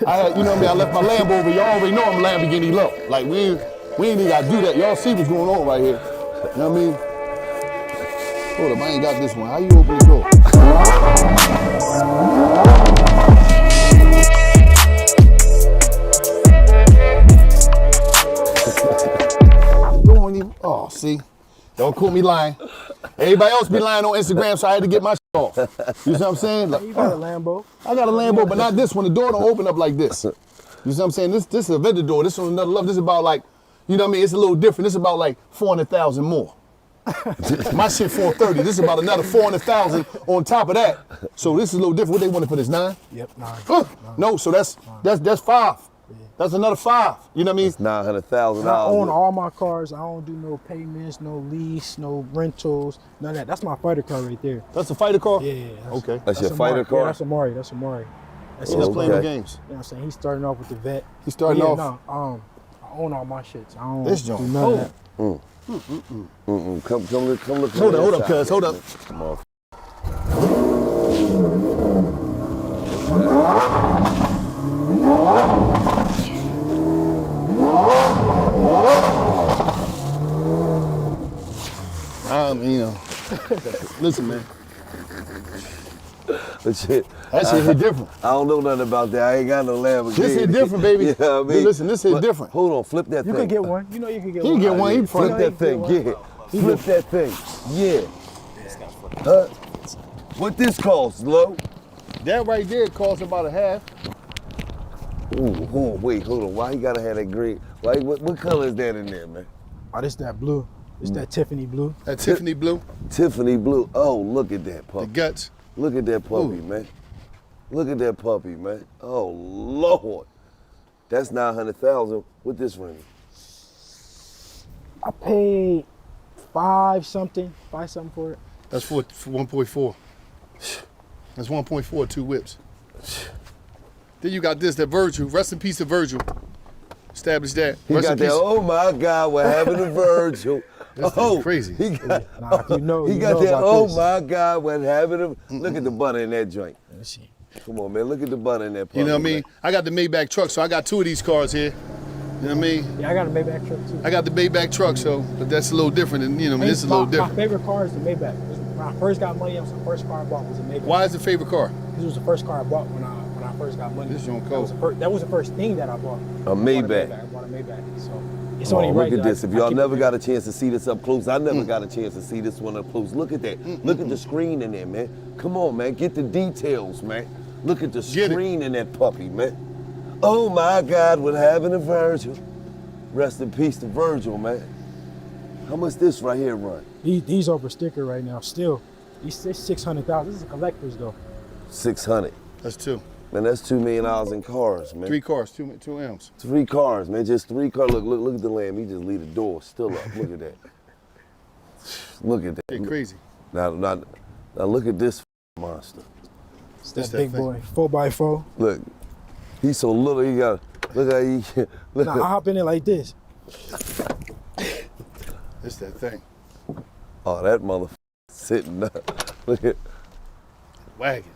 I had, you know what I mean? I left my Lambo over. Y'all already know I'm Lamborghini low. Like we ain't even gotta do that. Y'all see what's going on right here. You know what I mean? Hold up, I ain't got this one. How you open the door? Oh, see? Don't call me lying. Everybody else be lying on Instagram, so I had to get my shit off. You see what I'm saying? Like, you got a Lambo. I got a Lambo, but not this one. The door don't open up like this. You see what I'm saying? This is a vendor door. This one's another level. This is about like, you know what I mean? It's a little different. This is about like 400,000 more. My shit 430. This is about another 400,000 on top of that. So this is a little different. What they want for this, 9? Yep, 9. No, so that's 5. That's another 5. You know what I mean? It's $900,000. I own all my cars. I don't do no payments, no lease, no rentals, none of that. That's my fighter car right there. That's a fighter car? Yeah. Okay. That's your fighter car? Yeah, that's Amari. That's Amari. He's playing the games. You know what I'm saying? He's starting off with the vet. He's starting off? No, I own all my shits. I don't This joint. do none of that. Come look. Hold up, cuz. Hold up. Come on. You know, listen, man. But shit, That shit hit different. I don't know nothing about that. I ain't got no Lamborghini. This hit different, baby. You know what I mean? Listen, this hit different. Hold on, flip that thing. You can get one. You know you can get He one. can get one. He Flip that thing, yeah. Flip that thing, yeah. What this cost, Lo? That right there costs about a half. Ooh, wait, hold on. Why you gotta have that green? Why? What color is that in there, man? Oh, this that blue. It's that Tiffany blue. That Tiffany blue. Tiffany blue. Oh, look at that puppy. The guts. Look at that puppy, man. Look at that puppy, man. Oh, Lord. That's 900,000. What this ring? I paid 5 something for it. That's for 1.4. That's 1.4, 2 whips. Then you got this, that Virgil. Rest in peace to Virgil. Establish that. He got that, oh my God, we're having a Virgil. Oh, crazy. He got, You know that, oh this. my God, we're having a, look at the butter in that joint. Let me see. Come on, man, look at the butter in that puppy. You know what I mean? Man. I got the Maybach truck, so I got 2 of these cars here. You know what I mean? Yeah, I got a Maybach truck too. I got the Maybach truck, so but that's a little different, and you know, this is a little different. My favorite car is the Maybach. When I first got money, that was the first car I bought was a Maybach. Why is the favorite car? This was the first car I bought when I first got money. This joint cold. That was the first thing that I bought. A Maybach. I bought a Maybach. So it's only right. Look at this. If y'all never got it. a chance to see this up close, I never got a chance to see this one up close. Look at that. Look at the screen in there, man. Come on, man. Get the details, man. Look at the screen in that puppy, man. Oh my God, we're having a Virgil. Rest in peace to Virgil, man. How much this right here run? These over sticker right now. Still, these 600,000. This is a collector's though. 600. That's 2. Man, that's $2 million in cars, man. 3 cars, 2 M's. 3 cars, man. Just 3 cars. Look at the lamb. He just leave the door still up. Look at that. Look at that. Hey, crazy. Now look at this monster. It's that big boy, 4x4. Look, he's so little. He got. Look how he. Look. Now I hop in it like this. It's that thing. Oh, that motherfucker sitting up. Look at. Wagon.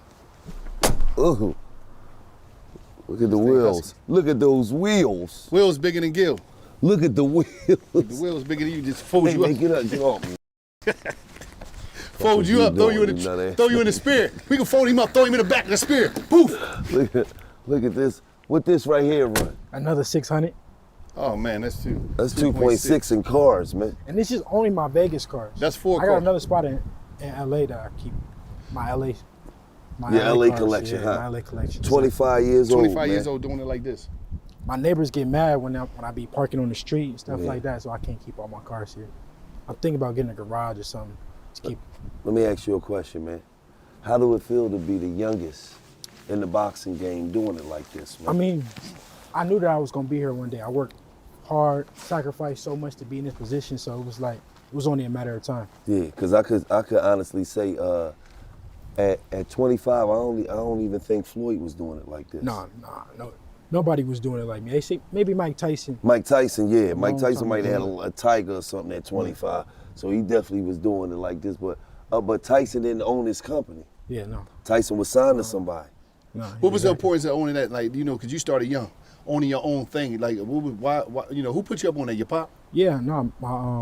Ooh. Look at the wheels. Look at those wheels. Wheels bigger than Gil. Look at the wheels. The wheels bigger than you. Just fold you up. Get up. Get off me. Fold you up. Throw you in the spear. We can fold him up. Throw him in the back of the spear. Poof. Look at this. What this right here run? Another 600. Oh man, that's 2. That's 2.6 in cars, man. And this is only my Vegas cars. That's 4 I cars. got another spot in LA that I keep. My LA. Your LA cars, collection, yeah, huh? My LA collection. 25 years old. 25 years old doing it like this. My neighbors get mad when I be parking on the street and stuff like that, so I can't keep all my cars here. I'm thinking about getting a garage or something to keep. Let me ask you a question, man. How do it feel to be the youngest in the boxing game doing it like this, man? I mean, I knew that I was gonna be here one day. I worked hard, sacrificed so much to be in this position, so it was only a matter of time. Yeah, because I could honestly say at 25, I don't even think Floyd was doing it like this. No. Nobody was doing it like me. They say maybe Mike Tyson. Mike Tyson, yeah. Mike Tyson time might have ago. had a tiger or something at 25, so he definitely was doing it like this. But Tyson didn't own his company. Yeah, no. Tyson was signed to somebody. What was the importance of owning that? Like, you know, because you started young, owning your own thing. Like, why, you know, who put you up on that? Your pop? Yeah, no,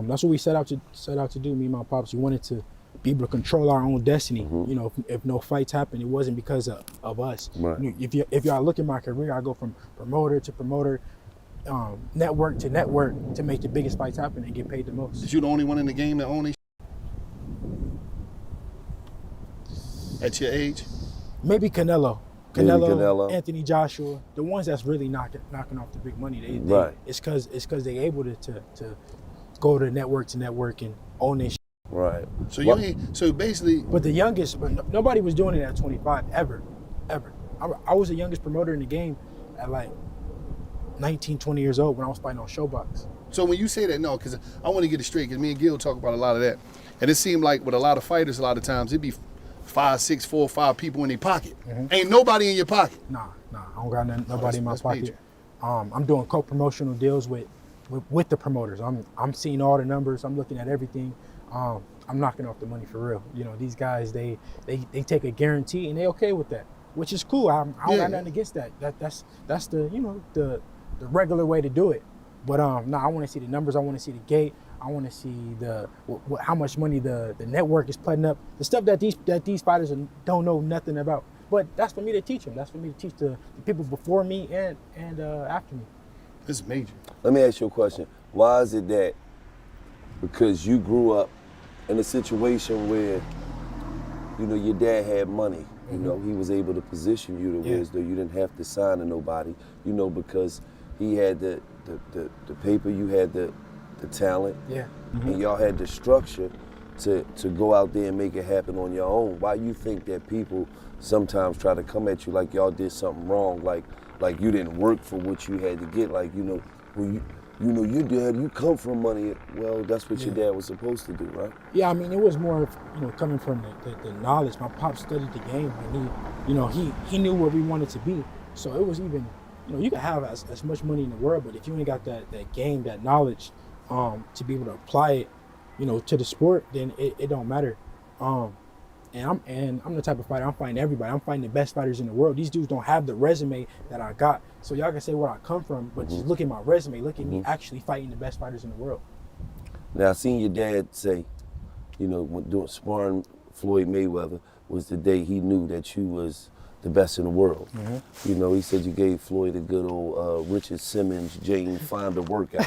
that's what we set out to do. Me and my pops, we wanted to be able to control our own destiny. You know, if no fights happen, it wasn't because of us. Right. If y'all look at my career, I go from promoter to promoter, network to network to make the biggest fights happen and get paid the most. Is you the only one in the game that own this at your age? Maybe Canelo, Anthony Joshua, the ones that's really knocking off the big money. Right. It's because they able to go to network and own their shit. Right. So so basically. But the youngest, nobody was doing it at 25 ever. I was the youngest promoter in the game at like 19, 20 years old when I was fighting on Showbox. So when you say that, no, because I want to get it straight, because me and Gil talk about a lot of that, and it seemed like with a lot of fighters, a lot of times it'd be 5, 6, 4, 5 people in their pocket. Ain't nobody in your pocket. Nah, I don't got nobody in my that's pocket. major. I'm doing co-promotional deals with the promoters. I'm seeing all the numbers. I'm looking at everything. I'm knocking off the money for real. You know, these guys, they take a guarantee and they okay with that, which is cool. I don't got nothing against that. That's the, you know, the regular way to do it. But I want to see the numbers. I want to see the gate. I want to see how much money the network is putting up. The stuff that these fighters don't know nothing about. But that's for me to teach them. That's for me to teach the people before me and after me. This is major. Let me ask you a question. Why is it that because you grew up in a situation where, you know, your dad had money, you know, he was able to position you to where as though you didn't have to sign to nobody, you know, because he had the paper, you had the talent, and y'all had the structure to go out there and make it happen on your own. Why you think that people sometimes try to come at you like y'all did something wrong, like you didn't work for what you had to get, like, you know, when you know, your dad, you come from money. Well, that's what your dad was supposed to do, right? Yeah, I mean, it was more of, you know, coming from the knowledge. My pop studied the game, and he knew where we wanted to be. So it was even, you know, you can have as much money in the world, but if you ain't got that game, that knowledge, to be able to apply it, you know, to the sport, then it don't matter. And I'm the type of fighter, I'm fighting everybody. I'm fighting the best fighters in the world. These dudes don't have the resume that I got. So y'all can say where I come from, but just look at my resume. Look at me actually fighting the best fighters in the world. Now, I seen your dad say, you know, when doing sparring Floyd Mayweather was the day he knew that you was the best in the world. You know, he said you gave Floyd a good old Richard Simmons, Jane Fonda workout,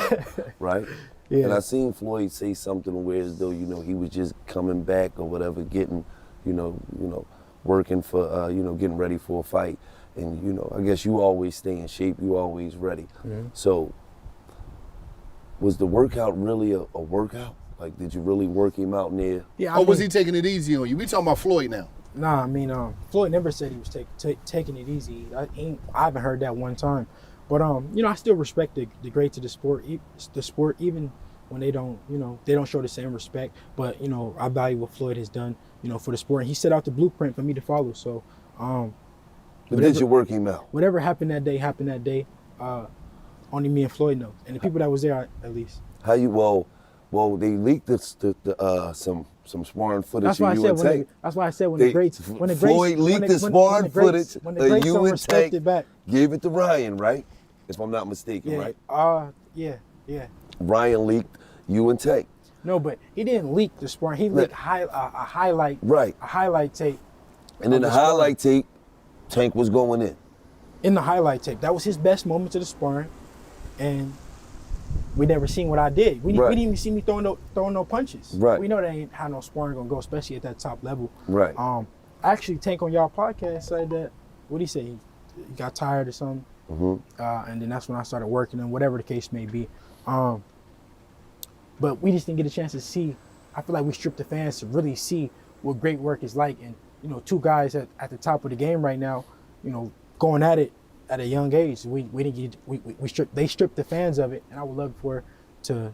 right? Yeah. And I seen Floyd say something where as though, you know, he was just coming back or whatever, getting, you know, working for, you know, getting ready for a fight. And, you know, I guess you always stay in shape, you always ready. So, was the workout really a workout? Like, did you really work him out in there? Yeah. Or was he taking it easy on you? We talking about Floyd now. Nah, I mean, Floyd never said he was taking it easy. I haven't heard that one time. But, you know, I still respect the greats of the sport, even when they don't, you know, they don't show the same respect. But, you know, I value what Floyd has done, you know, for the sport. And he set out the blueprint for me to follow. So, but did you work him out? Whatever happened that day. Only me and Floyd know, and the people that was there at least. How you? Well, they leaked some sparring footage. That's why of you and Tank. That's why I said when the greats Floyd leaked the sparring footage. When the greats don't respect it back. Gave it to Ryan, right? If I'm not mistaken, right? Yeah. Ryan leaked you and Tank. No, but he didn't leak the sparring. He leaked a highlight. Right. A highlight tape. And in the highlight tape, Tank was going in. In the highlight tape, that was his best moments of the sparring, and we never seen what I did. We didn't even see me throwing no punches. Right. We know that ain't how no sparring gonna go, especially at that top level. Right. Actually, Tank on y'all podcast said that. What he say? He got tired or something. And then that's when I started working, and whatever the case may be. But we just didn't get a chance to see. I feel like we stripped the fans to really see what great work is like, and you know, two guys at the top of the game right now, you know, going at it at a young age. They stripped the fans of it, and I would love for to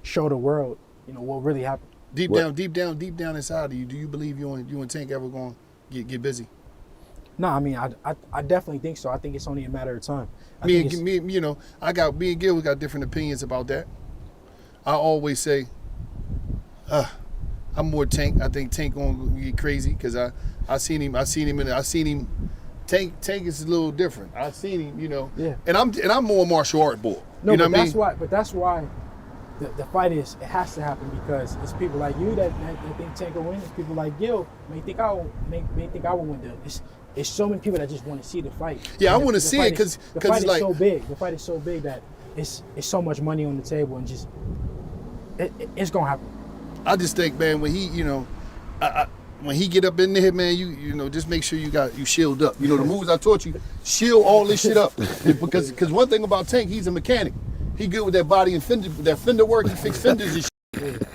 show the world, you know, what really happened. Deep down inside of you, do you believe you and Tank ever gonna get busy? No, I mean, I definitely think so. I think it's only a matter of time. Me and Gil, we got different opinions about that. I always say, I'm more Tank. I think Tank gonna get crazy because I seen him Tank is a little different. I seen him, you know. Yeah. And I'm more martial art bull. No, you know but what I that's mean? why. But that's why the fight it has to happen because it's people like you that think Tank will win. It's people like Gil may think I will win. It's so many people that just want to see the fight. Yeah, And I want to see it because the fight it's is like so big. The fight is so big that it's so much money on the table and just it's gonna happen. I just think, man, when he, you know, when he get up in there, man, you know, just make sure you shield up. You know, the moves I taught you, shield all this shit up. Because one thing about Tank, he's a mechanic. He good with that body and fender work. He fix fenders and shit.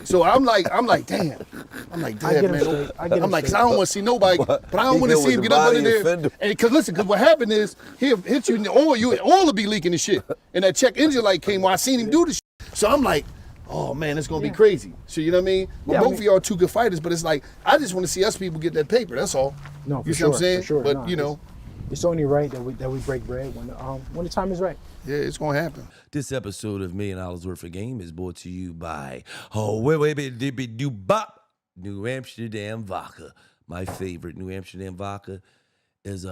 So I'm like, damn. I get man. him straight. I'm like, cause I don't want to see nobody, but I don't want to see him get up under there. And because listen, because what happened is he'll hit you in the oil, oil will be leaking and shit. And that check engine light came on. I seen him do this shit. So I'm like, oh man, it's gonna be crazy. So you know what I mean? Well, both of y'all are two good fighters, but it's like I just want to see us people get that paper. That's all. No, for you see sure, what I'm saying? for sure. But no, you know, it's only right that we break bread when the time is right. yeah, it's gonna happen. This episode of $1 Million Worth of Game is brought to you by New Amsterdam vodka. My favorite New Amsterdam vodka is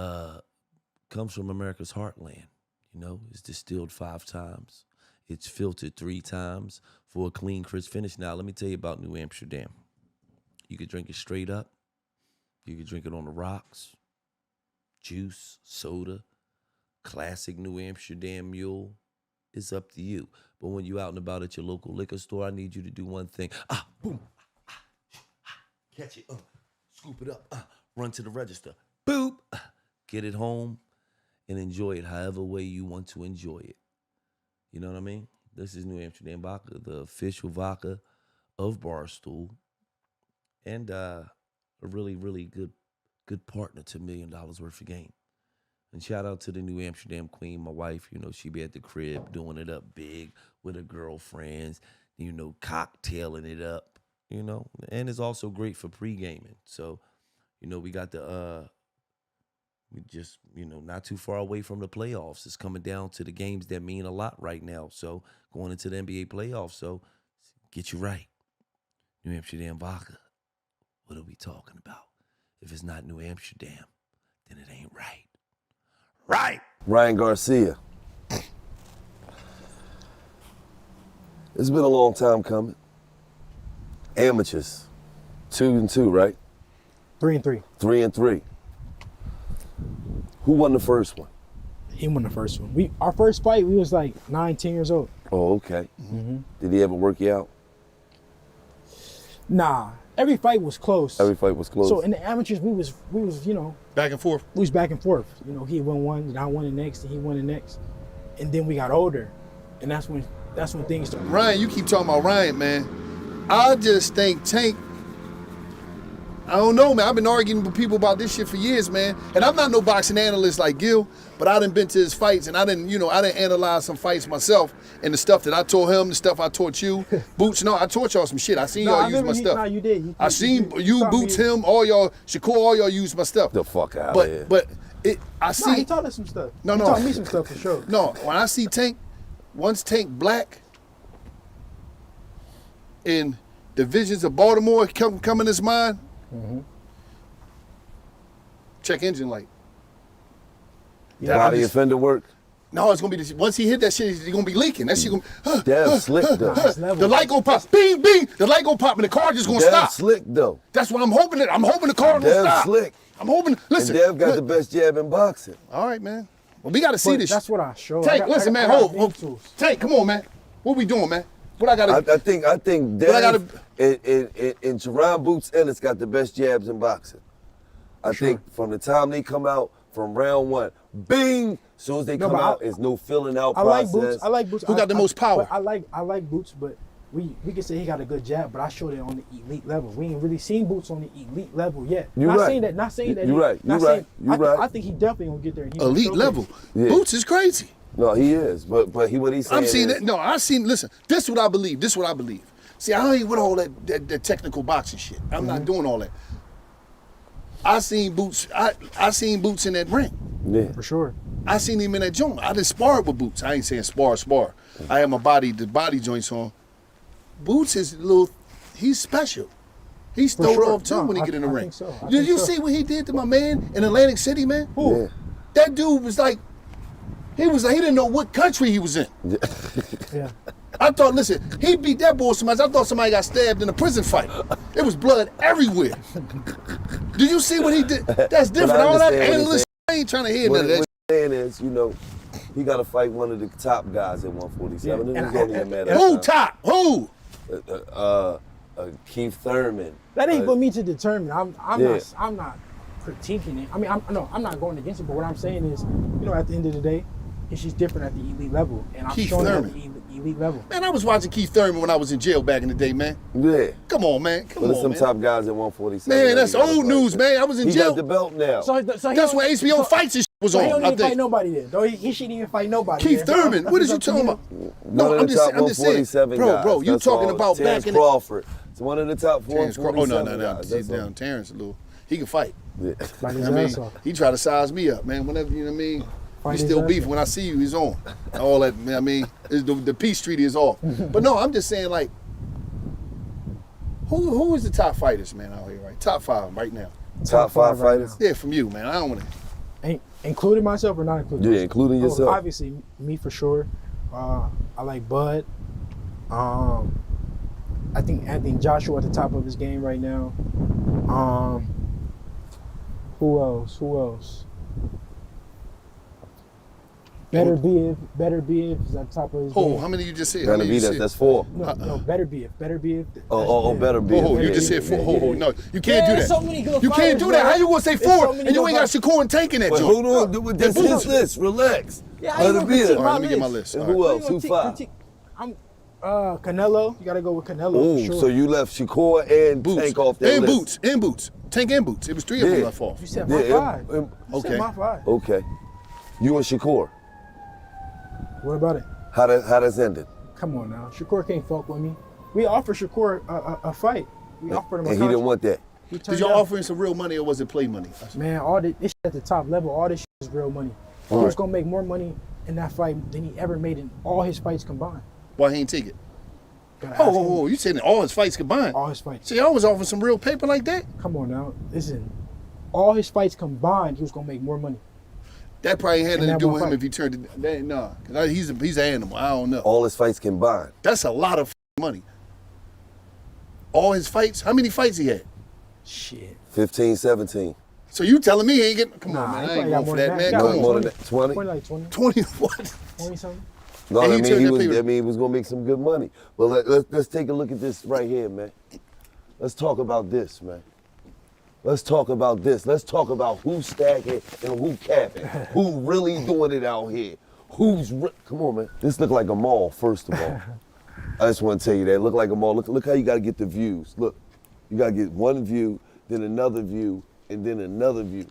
comes from America's heartland. You know, it's distilled 5 times. It's filtered 3 times for a clean, crisp finish. Now, let me tell you about New Amsterdam. You could drink it straight up. You could drink it on the rocks. Juice, soda, classic New Amsterdam mule. It's up to you. But when you're out and about at your local liquor store, I need you to do one thing. Boom. Catch it. Scoop it up. Run to the register. Boop. Get it home and enjoy it however way you want to enjoy it. You know what I mean? This is New Amsterdam vodka, the official vodka of Barstool. And a really, really good partner to $1 Million Worth of Game. And shout out to the New Amsterdam queen, my wife. You know, she be at the crib doing it up big with her girlfriends, you know, cocktailing it up, you know. And it's also great for pre-gaming. So, you know, we got we just, you know, not too far away from the playoffs. It's coming down to the games that mean a lot right now. So, going into the NBA playoffs. So, get you right. New Amsterdam vodka. What are we talking about? If it's not New Amsterdam, then it ain't right. Right. Ryan Garcia. It's been a long time coming. Amateurs. 2-2, right? 3-3. 3-3. Who won the first one? He won the first one. Our first fight, we was like 9-10 years old. Oh, okay. Mm-hmm. Did he ever work you out? Nah. Every fight was close. Every fight was close. So in the amateurs, we was, you know, Back and forth. we was back and forth. You know, he won one, and I won the next, and he won the next. And then we got older. And that's when things started. Ryan, you keep talking about Ryan, man. I just think Tank, I don't know, man. I've been arguing with people about this shit for years, man. And I'm not no boxing analyst like Gil, but I done been to his fights, and I didn't analyze some fights myself, and the stuff that I taught him, the stuff I taught you. Boots, no, I taught y'all some shit. I seen y'all use my stuff. No, you did. I seen you, Boots, him, all y'all, Shakur, all y'all use my stuff. The fuck out but, of here. But I see. Nah, he taught us some stuff. No, he no. taught me some stuff for sure. No, when I see Tank, once Tank black, and the visions of Baltimore come in his mind, check engine light. Yeah, Body offender work? No, it's gonna be this. Once he hit that shit, it's gonna be leaking. That shit gonna. Damn slick though. The light gonna pop. Bing, bing. The light gonna pop, and the car just gonna Damn stop. slick though. That's what I'm hoping. I'm hoping the car gonna Damn stop. slick. I'm hoping. Listen. And Dev got the best jab in boxing. All right, man. Well, we gotta see But this. that's what I showed. Tank, listen, man. Hold. tools. Tank, come on, man. What we doing, man? What I gotta? I think Dev and Teron Boots Ellis got the best jabs in boxing. I think from the time they come out from round 1, bing. As soon as they come out, it's no filling out process. I like Boots. Who got the most power? I like Boots, but we can say he got a good jab, but I showed it on the elite level. We ain't really seen Boots on the elite level yet. You're right. Not saying that. You're right. I think he definitely gonna get there. And he gonna Elite show level. this. Yeah. Boots is crazy. No, he is. But what he's saying I'm seeing is, it. No, I seen. Listen, this is what I believe. See, I ain't with all that technical boxing shit. I'm not doing all that. I seen Boots. I seen Boots in that ring. Yeah. For sure. I seen him in that joint. I done sparred with Boots. I ain't saying spar. I had the body joints on. Boots is he's special. He's throwed off too when he get in the ring. Think so. Did you see what he did to my man in Atlantic City, man? Who? Yeah. That dude was like, he didn't know what country he was in. Yeah. I thought, listen, he beat that boy so much, I thought somebody got stabbed in a prison fight. There was blood everywhere. Did you see what he did? That's different. All that analyst, I ain't trying to hear none of that. What I'm saying is, you know, he got to fight one of the top guys at 147. Yeah. It was only a matter Who of time. top? Who? Keith Thurman. That ain't for me to determine. I'm Yeah. not critiquing it. I mean, I'm not going against it. But what I'm saying is, you know, at the end of the day, it's just different at the elite level, and I'm Keith showing it at Thurman. the elite level. Man, I was watching Keith Thurman when I was in jail back in the day, man. Yeah. Come on, man. Come But there's on, some man. top guys at 147. Man, that that's he gotta old fight. news, man. I was in He jail. got the belt now. So That's when HBO fights and shit was So on, he don't I even fight think. nobody then. Though he shouldn't even fight nobody. Keith then. Thurman, what is you It's up talking to him. about? One No, of I'm the just top saying, guys. bro, you That's talking all. about Terrence back in the... Crawford. It's one of the top Terrence 147 Crawford. guys. That's all. Down Terrence a little. He can fight. Yeah. Fight You his know what I ass mean? off. He try to size me up, man. Whenever, you know what I mean? Fight We his still ass beef. off. When I see you, he's on. All that, man, I mean, the peace treaty is off. But no, I'm just saying, like, who is the top fighters, man, out here, right? Top 5 right now. Top 5 right fighters? Yeah, from you, man. I don't want to... Including myself or not including? Yeah, myself? including yourself. Obviously, me for sure. I like Bud. I think Joshua at the top of his game right now. Who else? Better be if is at the top of his Oh, game. how many you just said? How Gotta many be you that. said? That's 4. No, better be if. Better be. Oh, you Yeah, just said yeah, 4. yeah, Oh, yeah. no, you can't Yeah, do there's that. so many good You can't fighters, do that. bro. How you gonna say There's 4 so many and you good ain't got fighters. Shakur and taking that But joint? hold on, this his list. Relax. Yeah, how you gonna critique All right, let me get my list? list. And All who right. else? Who 5? I'm Canelo. You gotta go with Canelo. Ooh, for sure. so you left Shakur and Tank off that and list. Boots. Tank and Boots. It was 3 of them left off. You said my 5. You Okay. said my 5. Okay. You and Shakur. What about it? How that's ended? Come on now. Shakur can't fuck with me. We offered Shakur a fight. We offered him a And he didn't want that. He turned Did y'all down. offer him some real money or was it play money? Man, all this shit at the top level, all this shit is real money. He was gonna make more money in that fight than he ever made in all his fights combined. Why he ain't take it? Gotta ask him. Oh, you said in all his fights combined. All his fights. So y'all was offering some real paper like that? Come on now. Listen, all his fights combined, he was gonna make more money. That probably had In nothing to that do one with him fight. if he turned it. Nah, cause he's an animal. I don't know. All his fights combined. That's a lot of money. All his fights? How many fights he had? Shit. 15, 17. So you telling me he ain't getting? Come Nah, on, man. he I probably ain't got going for more that, than man. that. Come More on. than that. 20? Probably like 20, 20 what? 20 something. No, And I he mean turned he that was. paper. I mean he was gonna make some good money. But let's take a look at this right here, man. Let's talk about this, man. Let's talk about this. Let's talk about who's stacking and who capping. Who really doing it out here? Come on, man. This look like a mall, first of all. I just want to tell you that. Look like a mall. Look how you got to get the views. Look, you got to get one view, then another view, and then another view.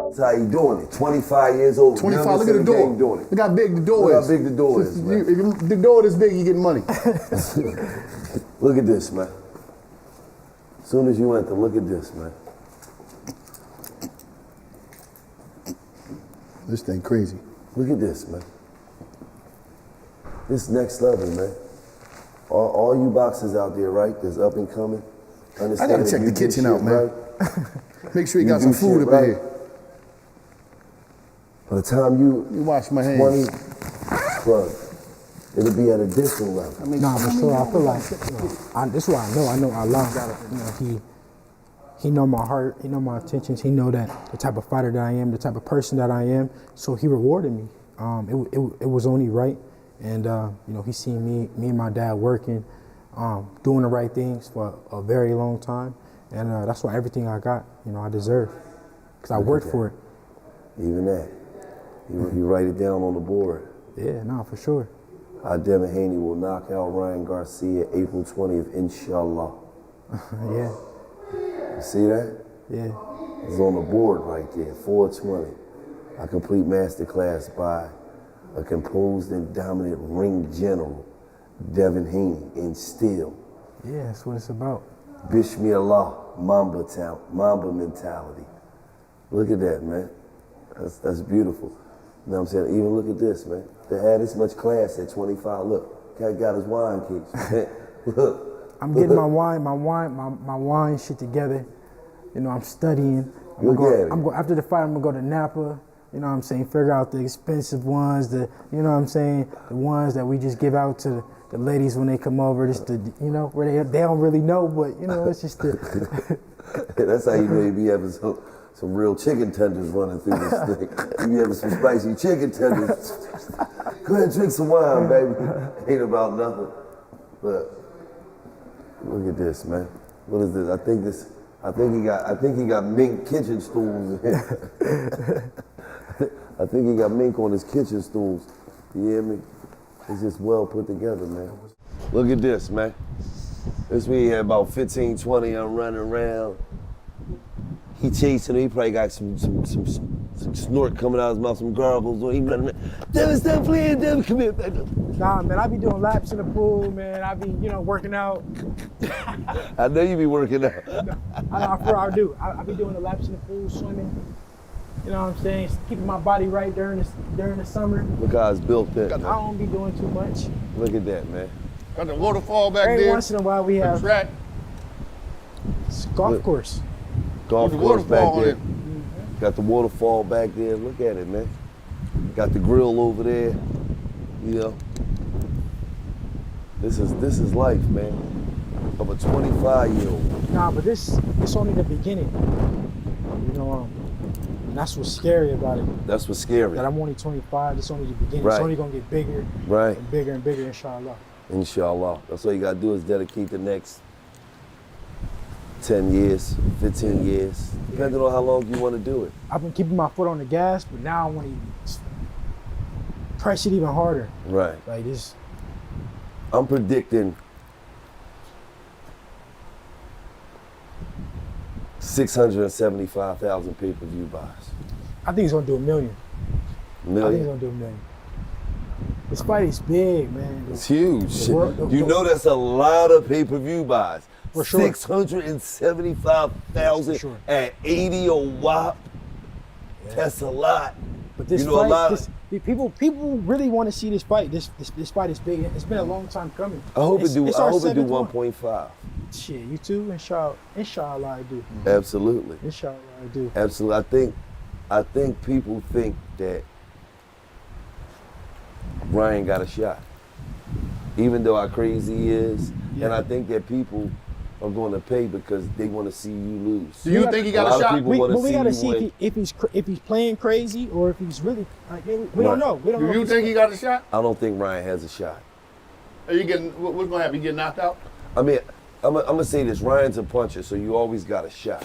That's how you doing it. 25 years old. 25. youngest Look at in the door. game doing it. Look how big the door Look is. how big the door is, man. If the door is big, you get money. Look at this, man. As soon as you enter, look at this, man. This thing crazy. Look at this, man. This next level, man. All you boxers out there, right, that's up and coming. I gotta check the kitchen out, man. Right? Make sure you You got some do food shit up right. in here. By the time you wash my hands. 20, bro, it'll be at a different level. Nah, for sure. I feel like this is why I know Allah. You know, he know my heart. He know my intentions. He know that the type of fighter that I am, the type of person that I am. So he rewarded me. It was only right, and you know, he seen me and my dad working, doing the right things for a very long time, and that's why everything I got, you know, I deserve, because I worked for it. Even that. You write it down on the board. Yeah, nah, for sure. Devin Haney will knock out Ryan Garcia April 20th, inshallah. Yeah, You see that? yeah. It's on the board right there, 420. A complete masterclass by a composed and dominant ring general, Devin Haney, in steel. Yeah, that's what it's about. Bismillah, Mamba mentality. Look at that, man. That's beautiful. You know what I'm saying? Even look at this, man. They had this much class at 25. Look, cat got his wine case. Look. I'm getting my wine shit together. You know, I'm studying. After the fight, I'm gonna go to Napa. You know what I'm saying? Figure out the expensive ones, you know what I'm saying? The ones that we just give out to the ladies when they come over, just to, you know, where they don't really know, but you know, it's just the. That's how you may be having some real chicken tenders running through this thing. You having some spicy chicken tenders. Go ahead and drink some wine, baby. Ain't about nothing. But look at this, man. What is this? I think he got mink kitchen stools in here. I think he got mink on his kitchen stools. You hear me? It's just well put together, man. Look at this, man. This we had about 15, 20 I'm running around. He chasing him. He probably got some snort coming out of his mouth, some gargles. He running around. Devin, stop playing. Devin, come here. Nah, man, I be doing laps in the pool, man. I be, you know, working out. I know you be working out. I do. I be doing the laps in the pool, swimming. You know what I'm saying? Keeping my body right during the summer. Look how it's built there. I don't be doing too much. Look at that, man. Got the waterfall back there. Every once in a while we have track. Golf course. Golf course back there. Mm-hmm. Got the waterfall back there. Look at it, man. Got the grill over there. You know. This is life, man. Of a 25-year-old. Nah, but this only the beginning. You know, and that's what's scary about it. That's what's scary. That I'm only 25. It's only the beginning. Right. It's only gonna get bigger. Right. And bigger, inshallah. Inshallah. That's all you gotta do is dedicate the next 10 years, 15 years, depending on how long you want to do it. I've been keeping my foot on the gas, but now I want to press it even harder. Right. Like this. I'm predicting 675,000 pay-per-view buys. I think he's gonna do 1 million. Million? I think he's gonna do 1 million. This fight is big, man. It's huge. You know that's a lot of pay-per-view buys. For sure. 675,000 sure. at 80 a whop. Yeah. That's a lot. But this fight, people really want to see this fight. This fight is big. It's been a long time coming. I hope it do 1.5. Shit, you too? Inshallah I do. Absolutely. Inshallah I do. Absolutely. I think people think that Ryan got a shot, even though how crazy he is. Yeah. And I think that people are going to pay because they want to see you lose. Do you think he got a shot? We got to see if he's playing crazy or if he's really. We don't know. Do you think he got a shot? I don't think Ryan has a shot. Are you getting? What's going to happen? You get knocked out? I mean, I'm gonna say this: Ryan's a puncher, so you always got a shot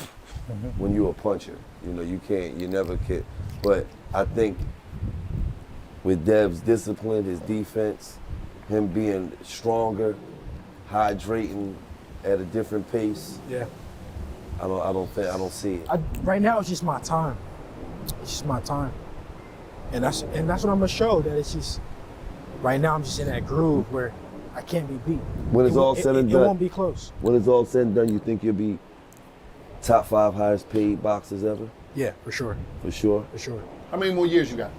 when you're a puncher. You know, you never can. But I think with Dev's discipline, his defense, him being stronger, hydrating at a different pace. Yeah. I don't see it. Right now, it's just my time. It's just my time, and that's what I'm gonna show. That it's just right now. I'm just in that groove where I can't be beat. When it's all said and done, it won't be close. When it's all said and done, you think you'll be top 5 highest paid boxers ever? Yeah, for sure. For sure? For sure. How many more years you got?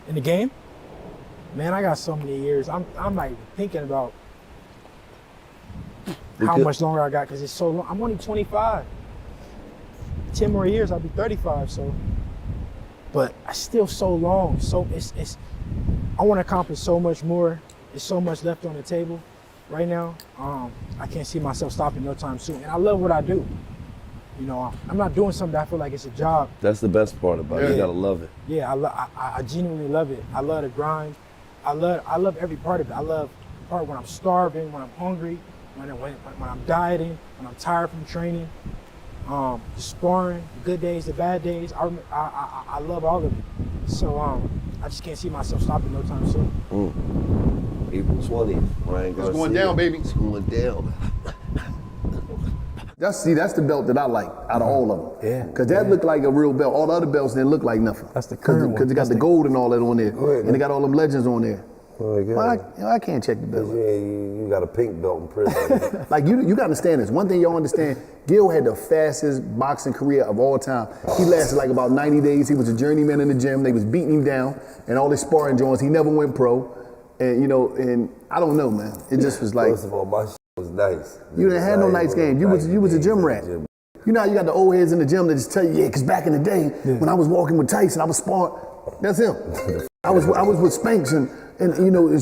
In the game? Man, I got so many years. I'm not even thinking about how much longer I got because it's so long. I'm only 25. 10 more years, I'll be 35. So, but I still so long. So it's I want to accomplish so much more. There's so much left on the table right now. I can't see myself stopping no time soon. And I love what I do. You know, I'm not doing something that I feel like it's a job. That's the best part about it. You gotta love it. Yeah, I genuinely love it. I love the grind. I love every part of it. I love the part when I'm starving, when I'm hungry, when I'm dieting, when I'm tired from training, the sparring, the good days, the bad days. I love all of it. So I just can't see myself stopping no time soon. April 20th, Ryan Garcia. It's going down, baby. It's going down. That's the belt that I like out of all of them. Yeah. Because that looked like a real belt. All the other belts didn't look like nothing. That's the current one. Because they got the gold and all that on there. Ahead, and they got all them legends on there. I can't check the belt. Yeah, you got a pink belt in prison. Like you got to understand this. One thing y'all understand, Gil had the fastest boxing career of all time. He lasted like about 90 days. He was a journeyman in the gym. They was beating him down and all his sparring joints. He never went pro. And you know, and I don't know, man. It just was like. First of all, my shit was nice. You didn't have no nights game. You was a gym rat. You know how you got the old heads in the gym that just tell you, yeah, because back in the day, when I was walking with Tyson, I was sparring. That's him. I was with Spanks and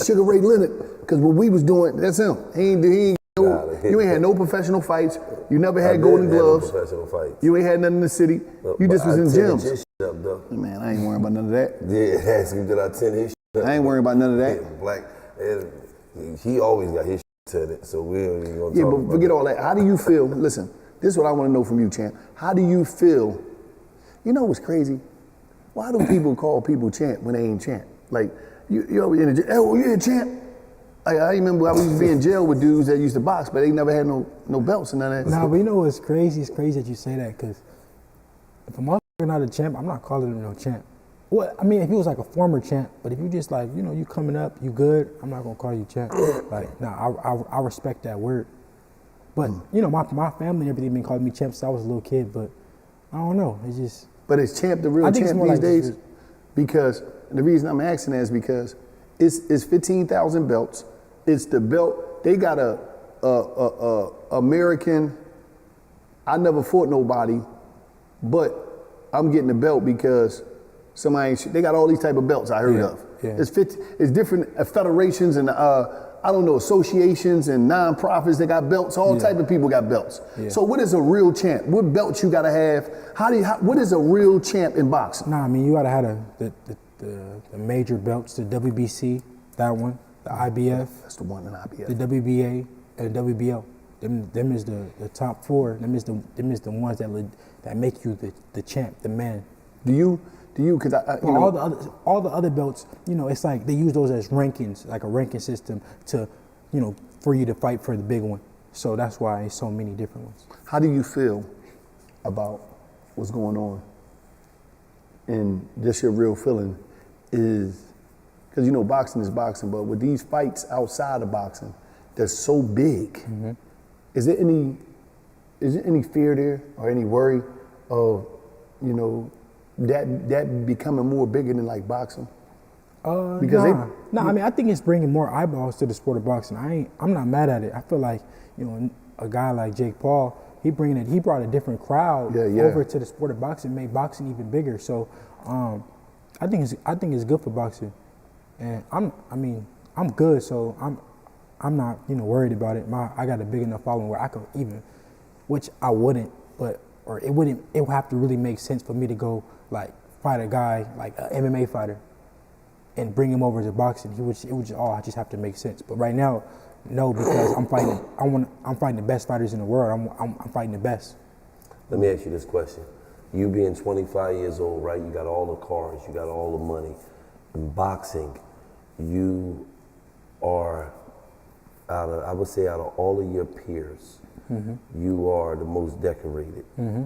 Sugar Ray Leonard, because what we was doing, that's him. You ain't had no professional fights. You never had golden gloves. No professional fights. You ain't had nothing in the city. You just was in gyms. Up, man, I ain't worrying about none of that. Yeah, ask him did I tell his shit up. I ain't worrying about none of that. Yeah, Black, and he always got his shit to it, so we don't even gonna talk but about forget that. all that. How do you feel? Listen, this is what I want to know from you, champ. How do you feel? You know what's crazy? Why do people call people champ when they ain't champ? Like, you in the oh, you're a champ? I remember I used to be in jail with dudes that used to box, but they never had no belts and none of that. Nah, but you know what's crazy? It's crazy that you say that, because if a motherfucker not a champ, I'm not calling him no champ. Well, I mean, if he was like a former champ, but if you just like, you coming up, you good, I'm not gonna call you champ. Like, nah, I respect that word. But, my family and everything been calling me champ since I was a little kid, but I don't know, it's just. But is champ the real champ these like days? Because the reason I'm asking that is because it's 15,000 belts. It's the belt. They got a American. I never fought nobody, but I'm getting the belt because somebody. They got all these type of belts I heard of. Yeah. It's different federations and associations and non-profits. They got belts. All type of people got belts. Yeah. So what is a real champ? What belts you gotta have? What is a real champ in boxing? Nah, I mean, you gotta have the major belts, the WBC, that one. The IBF, that's the one in IBF. The WBA and WBO, them is the top four. Them is the ones that make you the champ, the man. Do you? Because all the other belts, it's like they use those as rankings, like a ranking system to, for you to fight for the big one. So that's why it's so many different ones. How do you feel about what's going on? And just your real feeling is. Because boxing is boxing, but with these fights outside of boxing, they're so big. Mm-hmm. Is there any fear there or any worry of, that becoming more bigger than like boxing? Because I mean, I think it's bringing more eyeballs to the sport of boxing. I'm not mad at it. I feel like, a guy like Jake Paul, he brought a different crowd over to the sport of boxing, made boxing even bigger. So, I think it's good for boxing. And I'm good, so I'm not worried about it. I got a big enough following where I could even, which I wouldn't, it would have to really make sense for me to go like fight a guy like an MMA fighter and bring him over to boxing. It would just have to make sense. But right now, no, because I'm fighting the best fighters in the world. I'm fighting the best. Let me ask you this question: you being 25 years old, right? You got all the cars, you got all the money. In boxing, you are out of all of your peers, mm-hmm. you are the most decorated, mm-hmm.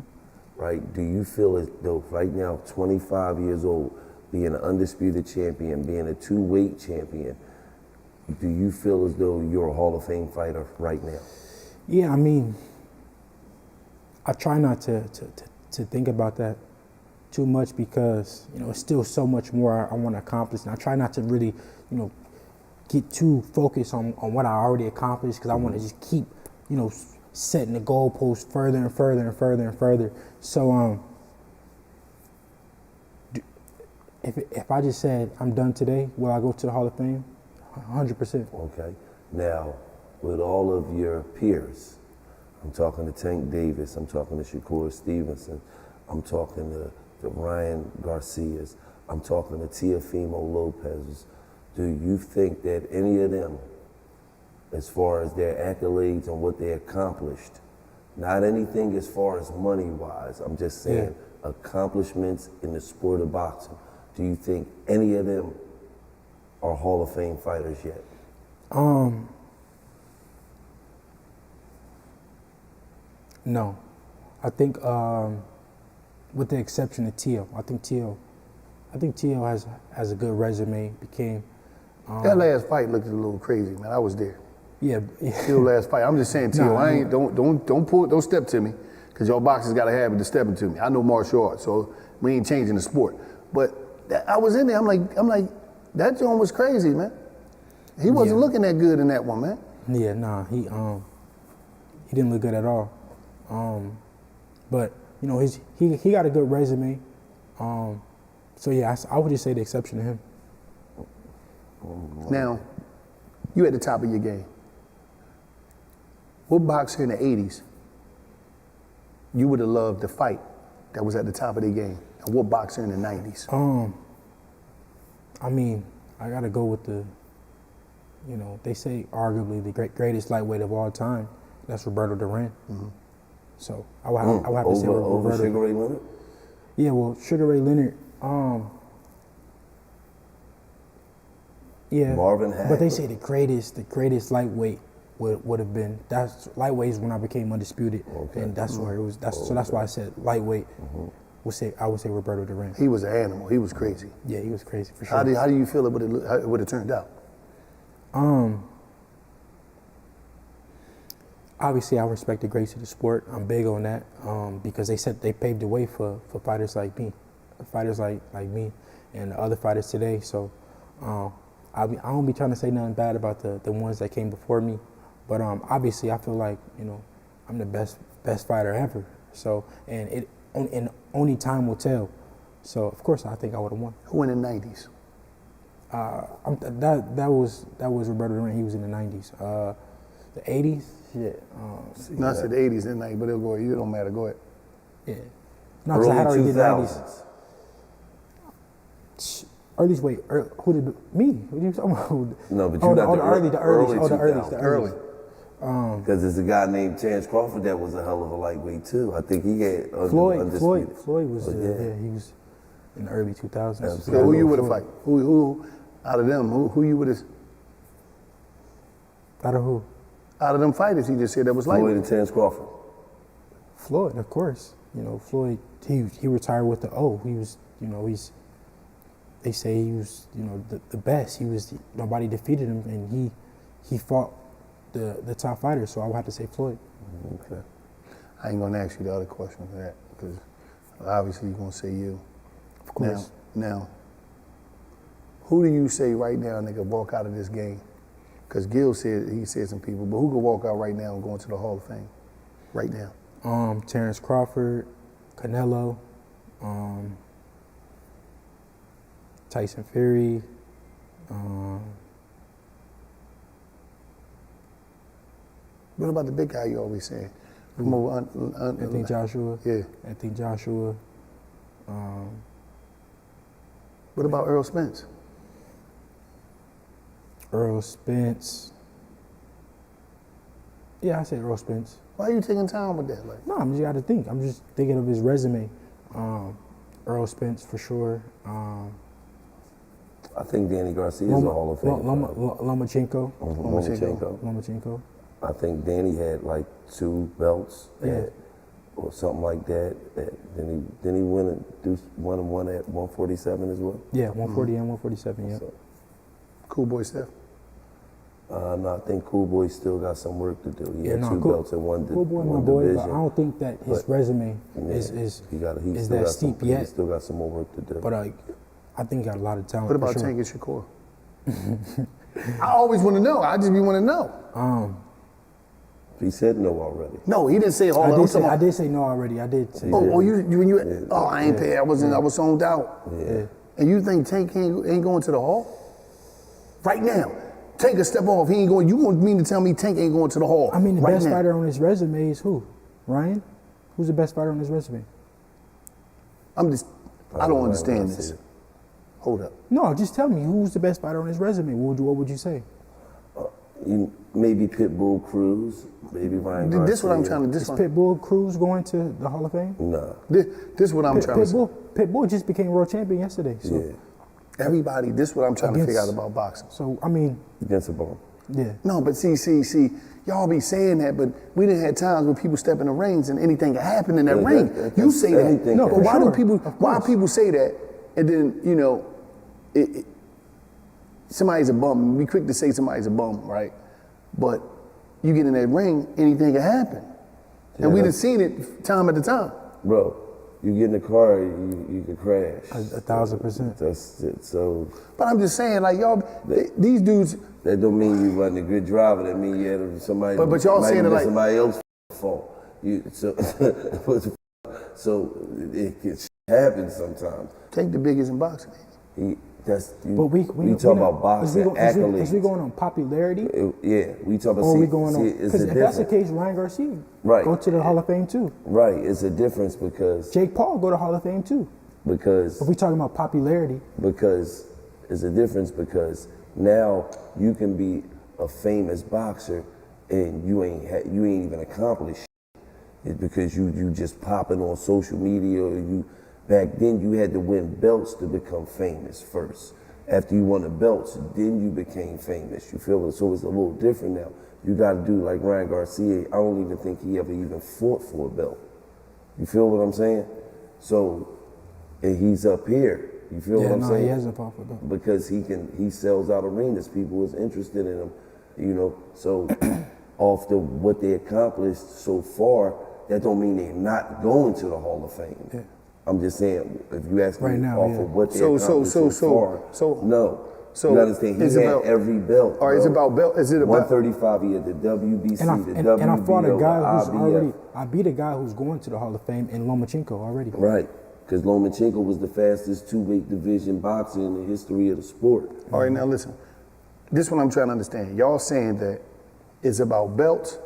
right? Do you feel as though right now, 25 years old, being an undisputed champion, being a two-weight champion, do you feel as though you're a Hall of Fame fighter right now? Yeah, I mean, I try not to think about that too much because, it's still so much more I want to accomplish. And I try not to really, get too focused on what I already accomplished because I want to just keep, setting the goalposts further and further and further and further. So, if I just said I'm done today, will I go to the Hall of Fame? 100%. Okay. Now, with all of your peers, I'm talking to Tank Davis, I'm talking to Shakur Stevenson, I'm talking to Ryan Garcias, I'm talking to Teofimo Lopez. Do you think that any of them, as far as their accolades and what they accomplished, not anything as far as money-wise, I'm just saying accomplishments in the sport of boxing, do you think any of them are Hall of Fame fighters yet? No. I think with the exception of Teo. I think Teo has a good resume. Became that last fight looked a little crazy, man. I was there. Yeah. Teo last fight. I'm just saying, Teo. Don't step to me, because y'all boxers got a habit of stepping to me. I know martial arts, so we ain't changing the sport. But I was in there. I'm like, that joint was crazy, man. He wasn't looking that good in that one, man. Yeah, nah. He didn't look good at all. But you know, he got a good resume. So yeah, I would just say the exception to him. Now, you at the top of your game. What boxer in the 80s you would have loved to fight that was at the top of their game? And what boxer in the 90s? I mean, I gotta go with the, you know, they say arguably the greatest lightweight of all time. That's Roberto Duran. So I would have to say over Roberto. Sugar Ray Leonard? Yeah, well, Sugar Ray Leonard. Yeah, Marvin Hagler. but they say the greatest lightweight would have been, that's lightweight is when I became undisputed, and that's where it was. So that's why I said lightweight. I would say Roberto Duran. He was an animal. He was crazy. Yeah, he was crazy for sure. How do you feel it would have turned out? Obviously, I respect the greats of the sport. I'm big on that because they paved the way for fighters like me, and the other fighters today. So I don't be trying to say nothing bad about the ones that came before me, but obviously I feel like, you know, I'm the best fighter ever. So and only time will tell. So of course I think I would have won. Who in the 90s? That was Roberto Duran. He was in the 90s. The 80s, shit. No, I said the 80s and 90s, but it'll go ahead. It don't matter. Go ahead. Yeah. No, because I had already did the 2000s. 90s. Early, wait, who did me? What are you talking about? No, but you got the early 2000s. Early. Because there's a guy named Terrence Crawford that was a hell of a lightweight too. I think he had Floyd was yeah, he was in the early 2000s. So who you would have fight? Who out of them? Who you would have? Out of who? Out of them fighters, he just said that was Floyd lightweight. and Terrence Crawford. Floyd, of course. You know, Floyd. He retired with the O. He was, you know, they say he was, you know, the best. Nobody defeated him, and he fought the top fighters. So I would have to say Floyd. Okay. I ain't gonna ask you the other question for that because obviously you're gonna say you. Of course. Now, who do you say right now they could walk out of this game? Because Gil said some people, but who could walk out right now and go into the Hall of Fame right now? Terrence Crawford, Canelo, Tyson Fury. What about the big guy you always saying? From over Anthony Joshua. Yeah. Anthony Joshua. What about Earl Spence? Earl Spence. Yeah, I say Earl Spence. Why are you taking time with that? Like, No, I'm just got to think. I'm just thinking of his resume. Earl Spence for sure. I think Danny Garcia is a Hall of Fame. Lomachenko. Lomachenko. I think Danny had like 2 belts or something like that. Then he won one at 147 as well. Yeah, 140 and 147. Yeah. So, Cool Boy Steph. no, I think Cool Boy still got some work to do. He had 2 Cool, belts at one Cool Boy, one my boy, division. but I don't think that his resume is that steep yet. He still got some more work to do. But I think he got a lot of talent. What about for sure. Tank and Shakur? I always want to know. I just be want to know. He said no already. No, he didn't say Hall of Fame. I did say no already. I did say. I ain't paid. I was zoned out. Yeah. And you think Tank ain't going to the Hall? Right now. Take a step off. He ain't going. You want me to tell me Tank ain't going to the Hall? I mean, the right best now. fighter on his resume is who? Ryan? Who's the best fighter on his resume? I don't understand this. Hold up. No, just tell me who's the best fighter on his resume. What would you say? Maybe Pitbull Cruz, maybe Ryan Garcia. This what I'm trying to. Is Pitbull Cruz going to the Hall of Fame? Nah. This what I'm trying to say. Pitbull just became world champion yesterday. So. Yeah. Everybody, this what I'm trying to figure out about boxing. So I mean, Against a bone. yeah. No, but see, y'all be saying that, but we didn't have times when people step in the rings and anything can happen in that ring. You say that. No, but for why sure. why people say that and then, you know, somebody's a bum. We quick to say somebody's a bum, right? But you get in that ring, anything can happen. Yeah, and we done seen it time at the time. Bro, you get in the car, you could crash. 1,000%. That's it. So. But I'm just saying, like, y'all, these dudes. That don't mean you wasn't a good driver. That mean you had somebody. But y'all saying it like somebody else fault. So it happens sometimes. Take the biggest in boxing. But we talk about boxing accolades. Is we going on popularity? Yeah, we talk about. Or are we going on? Because if that's the case, Ryan Garcia go to the Hall of Fame too. Right, it's a difference because Jake Paul go to Hall of Fame too. Because if we talking about popularity, because it's a difference because now you can be a famous boxer and you ain't even accomplished. It's because you just popping on social media, or you back then you had to win belts to become famous first. After you won the belts, then you became famous. You feel me? So it's a little different now. You got to do like Ryan Garcia. I don't even think he ever even fought for a belt. You feel what I'm saying? So, and he's up here. You feel what I'm saying? Yeah, he hasn't fought for a belt. Because he sells out arenas. People is interested in him, you know. So, off what they accomplished so far, that don't mean they're not going to the Hall of Fame. Yeah. I'm just saying, if you ask me off of what they accomplished so far, no. So you understand, he had every belt. Or is it about belt? Is it about 135? He had the WBC, and I fought a guy who's already. I beat a guy who's going to the Hall of Fame in Lomachenko already. Right, because Lomachenko was the fastest 2-weight division boxer in the history of the sport. All right, now listen. This is what I'm trying to understand. Y'all saying that it's about belts,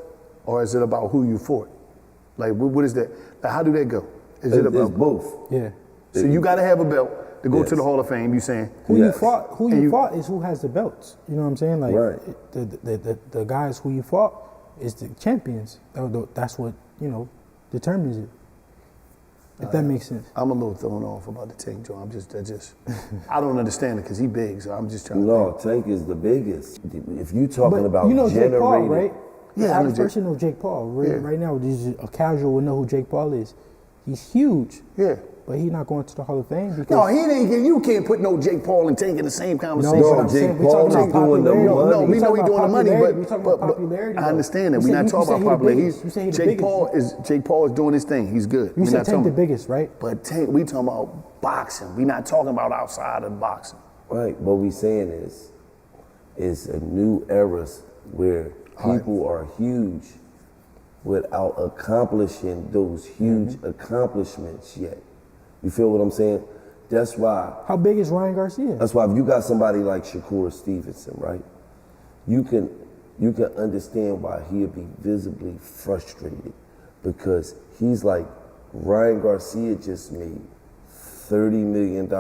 or is it about who you fought? Like, what is that? Like, how do that go? Is it about both? Yeah. So you got to have a belt to go to the Hall of Fame. You saying who you fought is who has the belts. You know what I'm saying? Like the guys who you fought is the champions. That's what determines it. If that makes sense. I'm a little thrown off about the Tank Joe. I don't understand it because he big. So I'm just trying. No, Tank is the biggest. If you talking about Jake Paul, right? Yeah, the average person knows Jake Paul. Right now, a casual would know who Jake Paul is. He's huge. Yeah. But he's not going to the Hall of Fame because you can't put no Jake Paul and Tank in the same conversation. No, Jake Paul is doing the money. No, we know he's doing the money, we talking about popularity. I understand that. We're not talking about popularity. Jake Paul is doing his thing. He's good. You said Tank the biggest, right? But Tank, we talking about boxing. We're not talking about outside of boxing. Right. What we saying is a new era where people are huge without accomplishing those huge accomplishments yet. You feel what I'm saying? That's why. How big is Ryan Garcia? That's why if you got somebody like Shakur Stevenson, right? You can understand why he'll be visibly frustrated because he's like, Ryan Garcia just made $30 million.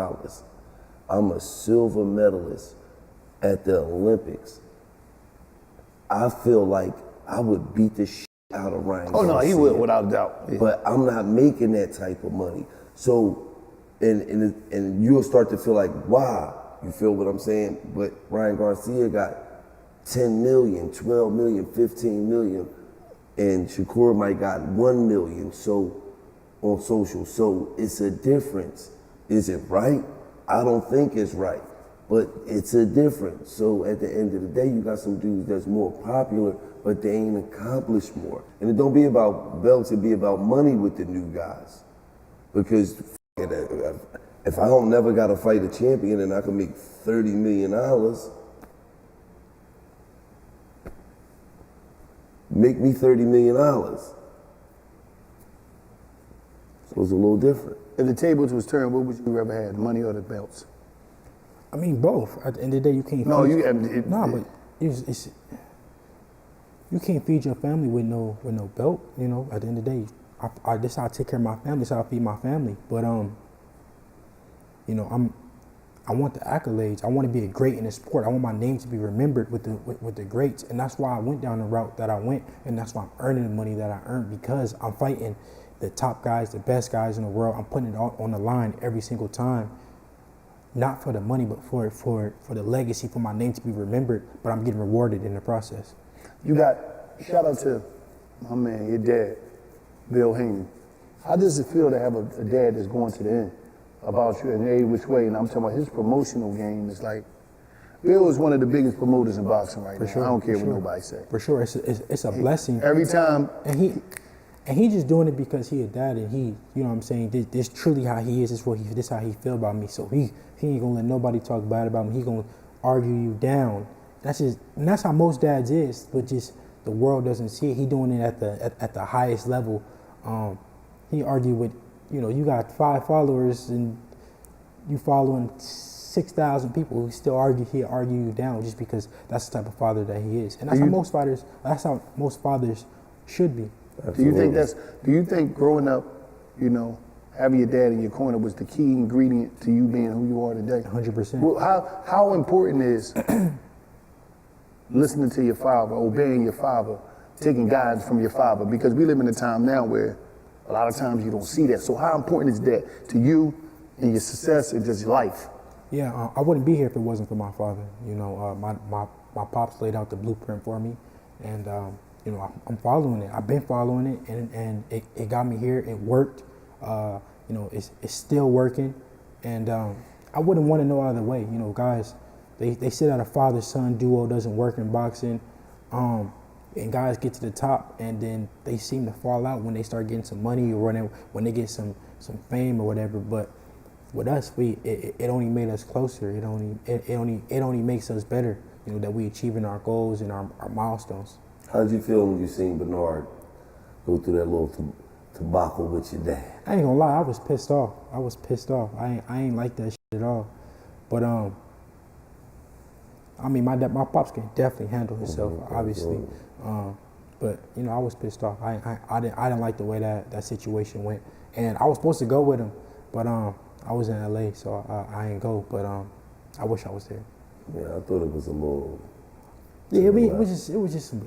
I'm a silver medalist at the Olympics. I feel like I would beat the shit out of Ryan Garcia. No, he would, without a doubt. Yeah. But I'm not making that type of money. So, and you'll start to feel like, wow, you feel what I'm saying? But Ryan Garcia got 10 million, 12 million, 15 million, and Shakur might got 1 million so on social. So it's a difference. Is it right? I don't think it's right, but it's a difference. So at the end of the day, you got some dudes that's more popular, but they ain't accomplished more. And it don't be about belts, it be about money with the new guys. Because if I don't never got to fight a champion and I can make $30 million, make me $30 million. So it's a little different. If the tables was turned, what would you rather have, the money or the belts? I mean, both. At the end of the day, you can't. No, but it's you can't feed your family with no belt. You know, at the end of the day, this is how I take care of my family. This is how I feed my family. But I want the accolades. I want to be a great in the sport. I want my name to be remembered with the greats, and that's why I went down the route that I went, and that's why I'm earning the money that I earned because I'm fighting the top guys, the best guys in the world. I'm putting it all on the line every single time. Not for the money, but for the legacy, for my name to be remembered, but I'm getting rewarded in the process. Shout out to my man, your dad, Bill Haney. How does it feel to have a dad that's going to the end about you in every which way? And I'm talking about his promotional game. It's like, Bill is one of the biggest promoters in boxing right now. Sure, I don't care what nobody say. For sure, it's a blessing. Every time. And he just doing it because he a dad, and he, you know what I'm saying, this truly how he is, this how he feel about me. So he ain't gonna let nobody talk bad about me. He gonna argue you down. That's how most dads is, but just the world doesn't see it. He doing it at the highest level. He argued with, you got 5 followers and you following 6,000 people. He'll argue you down just because that's the type of father that he is. And that's how most fathers should be. Absolutely. Do you think growing up, having your dad in your corner was the key ingredient to you being who you are today? 100%. Well, how important is listening to your father, obeying your father, taking guidance from your father? Because we live in a time now where a lot of times you don't see that. So how important is that to you and your success and just life? Yeah, I wouldn't be here if it wasn't for my father. My pops laid out the blueprint for me, and I'm following it. I've been following it, and it got me here. It worked. It's still working, and I wouldn't want to no other way. Guys, they say that a father-son duo doesn't work in boxing, and guys get to the top, and then they seem to fall out when they start getting some money or when they get some fame or whatever. But with us, it only made us closer. It only makes us better. That we achieving our goals and our milestones. How did you feel when you seen Bernard go through that little tobacco with your dad? I ain't gonna lie, I was pissed off. I ain't like that shit at all. But my pops can definitely handle himself, obviously. But I was pissed off. I didn't like the way that situation went. And I was supposed to go with him, but I was in LA, so I ain't go. But I wish I was there. Yeah, I thought it was a little. Yeah, it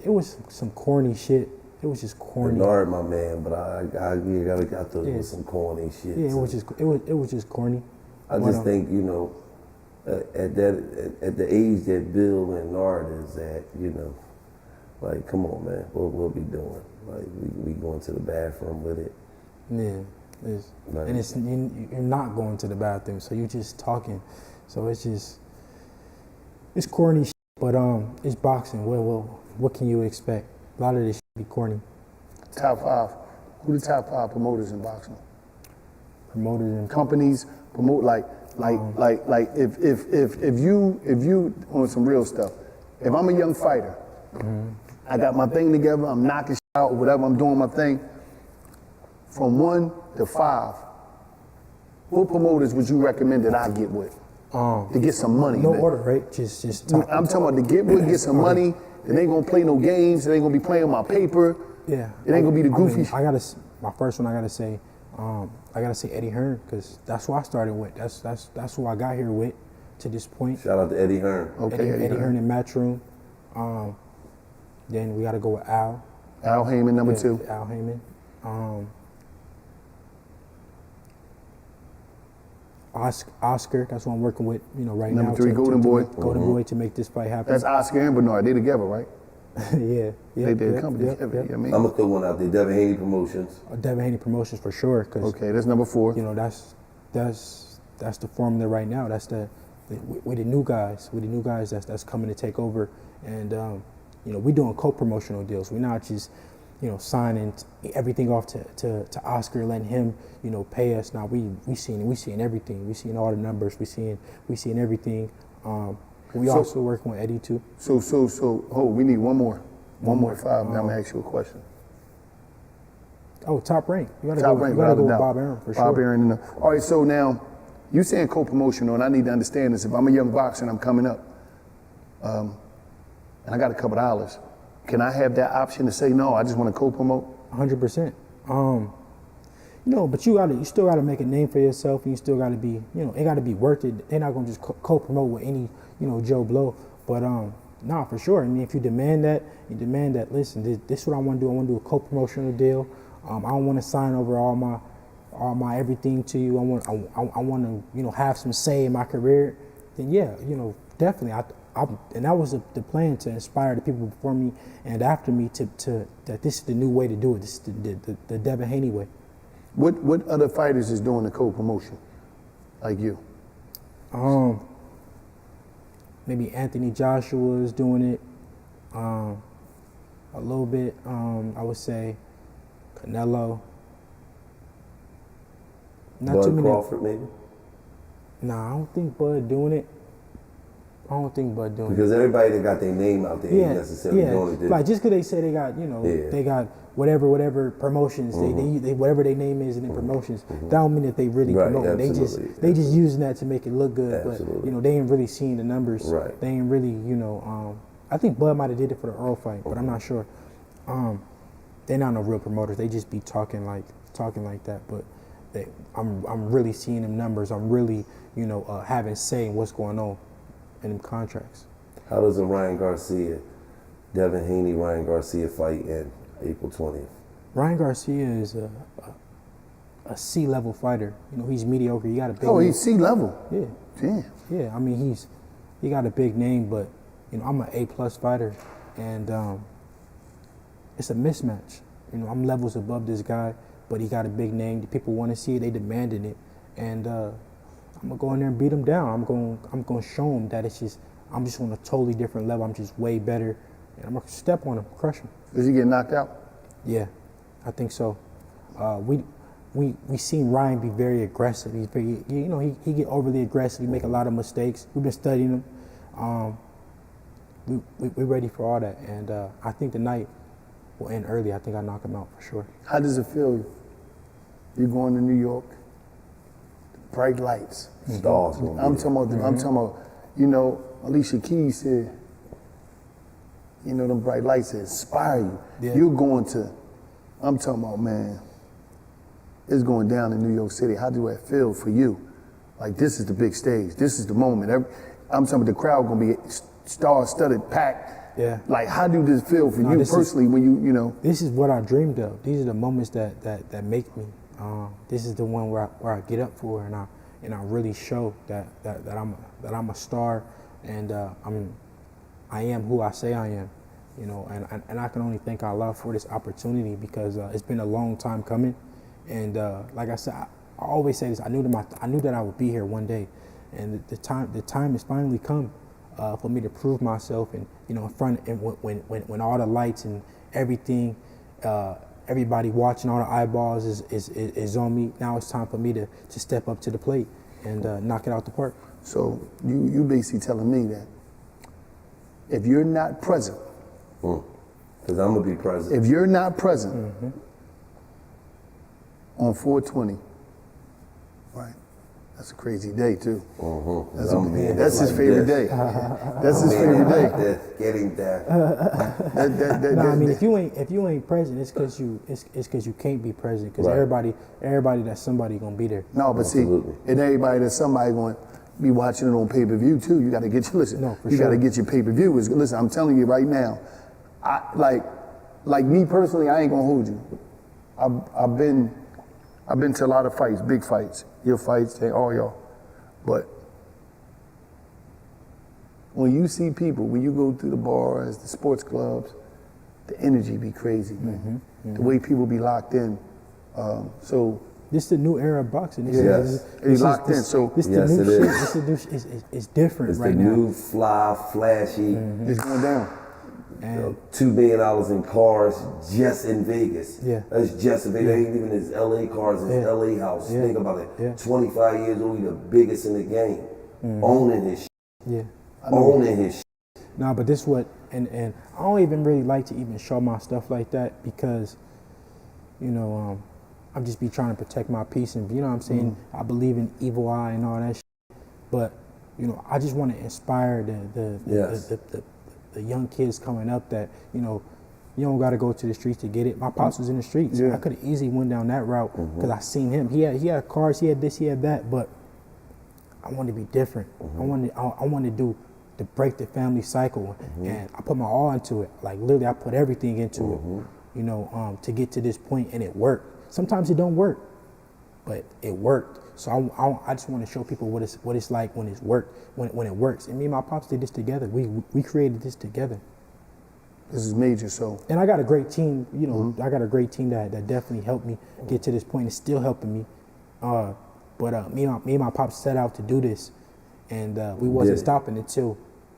was some corny shit. It was just corny. Bernard, my man, but I thought it was some corny shit. Yeah, it was just corny. I just think at the age that Bill and Nard is at, like, come on, man, what we'll be doing? Like, we going to the bathroom with it. Yeah, you're not going to the bathroom, so you're just talking. So it's corny shit, but it's boxing. Well, what can you expect? A lot of this shit be corny. Top 5. Who the top 5 promoters in boxing? Promoters and companies promote like if you on some real stuff. If I'm a young fighter, I got my thing together. I'm knocking shit out, whatever. I'm doing my thing. From 1 to 5, what promoters would you recommend that I get with to get some money? No man? order, right? Just top. I'm talking about to get with, get some money. It ain't gonna play no games. It ain't gonna be playing my paper. Yeah. It ain't gonna be the goofy. My first one. I gotta say Eddie Hearn, because that's who I started with. That's who I got here with to this point. Shout out to Eddie Hearn. Okay, Eddie Hearn in Matchroom. Then we gotta go with Al. Al Heyman, number 2. Al Heyman. Oscar, that's what I'm working with, right now. Number 3, Golden Boy. Golden Boy to make this fight happen. That's Oscar and Bernard. They together, right? Yeah. They did a company together. You know what I mean? I'm gonna throw one out there. Devin Haney Promotions. Devin Haney Promotions for sure. Okay, that's number 4. That's the formula right now. That's we the new guys. We the new guys that's coming to take over, and we doing co-promotional deals. We're not just signing everything off to Oscar, letting him pay us. Now we seeing everything. We seeing all the numbers. We seeing everything. We also working with Eddie too. So we need one more 5. Now I'm gonna ask you a question. Oh, Top Rank. You gotta Top go. Rank, You gotta go with without a Bob doubt. Arum for Bob sure. Arum. All right. So now you saying co-promotional, and I need to understand this. If I'm a young boxer and I'm coming up, and I got a couple dollars, can I have that option to say no? I just want to co-promote. 100%. But you still gotta make a name for yourself, and you still gotta be, it gotta be worth it. They're not gonna just co-promote with any, Joe Blow. But nah, for sure. I mean, if you demand that, listen, this is what I want to do. I want to do a co-promotional deal. I don't want to sign over all my everything to you. I want to, have some say in my career. Then yeah, definitely. And that was the plan, to inspire the people before me and after me to that this is the new way to do it. This is the Devin Haney way. What other fighters is doing the co-promotion like you? Maybe Anthony Joshua is doing it a little bit. I would say Canelo. Not Bud too many. Crawford, maybe? Nah, I don't think Bud doing it. I don't think Bud doing Because everybody that got their name out there ain't necessarily yeah. doing it. Like just because they say they got, they got whatever promotions, they whatever their name is in the promotions, that don't mean that they really promote. They just using that to make it look good. Absolutely. But they ain't really seeing the numbers. Right. They ain't really, I think Bud might have did it for the Earl fight, but I'm not sure. They're not no real promoters. They just be talking like that. But I'm really seeing them numbers. I'm really, having say in what's going on in them contracts. How does a Devin Haney, Ryan Garcia fight end April 20th? Ryan Garcia is a C-level fighter. He's mediocre. He got a big Oh, name. he's C-level. Yeah. Damn. Yeah, I mean, he got a big name, but, I'm an A-plus fighter, and it's a mismatch. I'm levels above this guy, but he got a big name. The people want to see it. They demanding it, and I'm gonna go in there and beat him down. I'm gonna show him that I'm just on a totally different level. I'm just way better, and I'm gonna step on him, crush him. Does he get knocked out? Yeah, I think so. We seen Ryan be very aggressive. He's very, he get overly aggressive. He make a lot of mistakes. We've been studying him. We're ready for all that, and I think the night will end early. I think I knock him out for sure. How does it feel? You're going to New York. Bright lights. Stars. I'm talking about. Alicia Keys said, them bright lights that inspire you. Yeah. You're going to. I'm talking about, man. It's going down in New York City. How do that feel for you? Like, this is the big stage. This is the moment. I'm talking about the crowd gonna be star-studded, packed. Yeah. Like, how do this feel for you personally when you? This is what I dreamed of. These are the moments that make me. This is the one where I get up for, and I really show that I'm a star, and I am who I say I am. And I can only thank Allah for this opportunity, because it's been a long time coming. And like I said, I always say this. I knew that I would be here one day, and the time has finally come for me to prove myself. And in front, and when all the lights and everything, everybody watching, all the eyeballs is on me. Now it's time for me to step up to the plate and knock it out the park. So you basically telling me that if you're not present, because I'm gonna be present. If you're not present on 420, right? That's a crazy day too. That's his favorite day. That's his favorite day. Getting that. I mean, if you ain't present, it's because you can't be present. Because everybody that's somebody gonna be there. No, but Absolutely. see, and everybody that's somebody going to be watching it on pay-per-view too. You got to get your got to get your pay-per-view. Listen, I'm telling you right now, like me personally, I ain't gonna hold you. I've been to a lot of fights, big fights, your fights, all y'all. But when you see people, when you go through the bars, the sports clubs, the energy be crazy, man. The way people be locked in. So this is the new era of boxing. It's locked in. So this yes, the new it shit. is. This is new. It's different It's right the now. new fly, flashy. it's going down. And $2 million in cars just in Vegas. Yeah. That's just in Vegas. Ain't even his LA cars, his LA house. Yeah. Think about it. Yeah. 25 years old, he the biggest in the game. Owning his shit. yeah. Owning his shit. Nah, but this what and I don't even really like to even show my stuff like that, because I'm just be trying to protect my peace, and what I'm saying, I believe in evil eye and all that shit. But I just want to inspire the young kids coming up that you don't got to go to the streets to get it. My pops was in the streets. I could have easily went down that route, because I seen him. He had cars, he had this, he had that, but I want to be different. I want to break the family cycle, and I put my all into it. Like literally, I put everything into it, to get to this point, and it worked. Sometimes it don't work, but it worked. So I just want to show people what it's like when it's worked, when it works. And me and my pops did this together. We created this together. This is major. So, and I got a great team. I got a great team that definitely helped me get to this point. It's still helping me. But me and my pops set out to do this, and we wasn't stopping until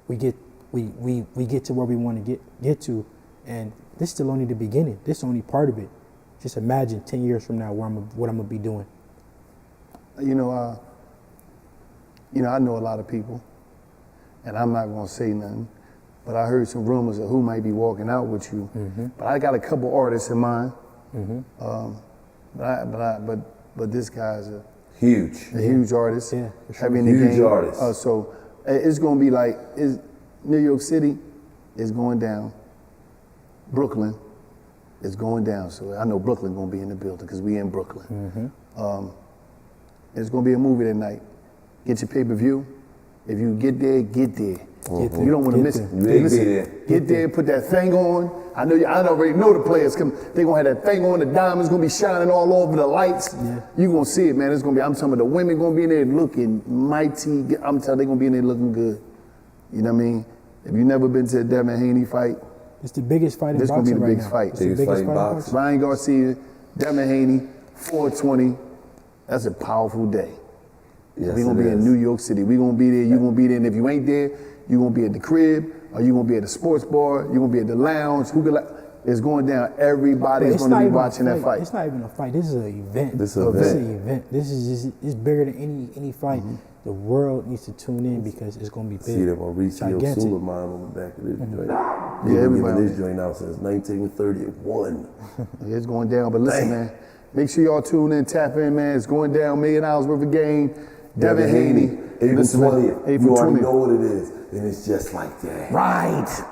we get to where we want to get to. And this is still only the beginning. This is only part of it. Just imagine 10 years from now what I'm gonna be doing. I know a lot of people, and I'm not gonna say nothing, but I heard some rumors of who might be walking out with you. But I got a couple artists in mind. But this guy's a huge artist. Yeah, for sure. Heavy in the Huge game. artist. So it's gonna be like New York City is going down. Brooklyn is going down. So I know Brooklyn gonna be in the building because we in Brooklyn. It's gonna be a movie that night. Get your pay-per-view. If you get there, get there. You don't want to miss it. Get there, put that thing on. I already know the players come. They gonna have that thing on. The diamonds gonna be shining all over the lights. You gonna see it, man. It's gonna be. I'm talking about the women gonna be in there looking mighty. I'm telling they gonna be in there looking good. You know what I mean? If you never been to a Devin Haney fight, It's the biggest fight in this boxing gonna be the right biggest now. fight. It's the biggest fight in boxing. Ryan Garcia, Devin Haney, 420. That's a powerful day. Yes, We're gonna be in New York City. We're gonna be there, you're gonna be there, and if you ain't there, you're gonna be at the crib, or you're gonna be at the sports bar, you're gonna be at the lounge. It's going down. Everybody's It's gonna not be even a watching that fight. It's not even a fight. This is an event. This is an event. This is just, it's bigger than any fight. The world needs to tune in because it's gonna be big. See, they're gonna reach your gigantic. Suleiman on the back of this joint. Yeah, They've been everybody- giving this joint out since 1931. It's going down, but listen, man. Make sure y'all tune in, tap in, man. It's going down. $1 million worth of game. Devin Haney. April Listen, man, 20th. April You already 20th. know what it is. And it's just like that. Right.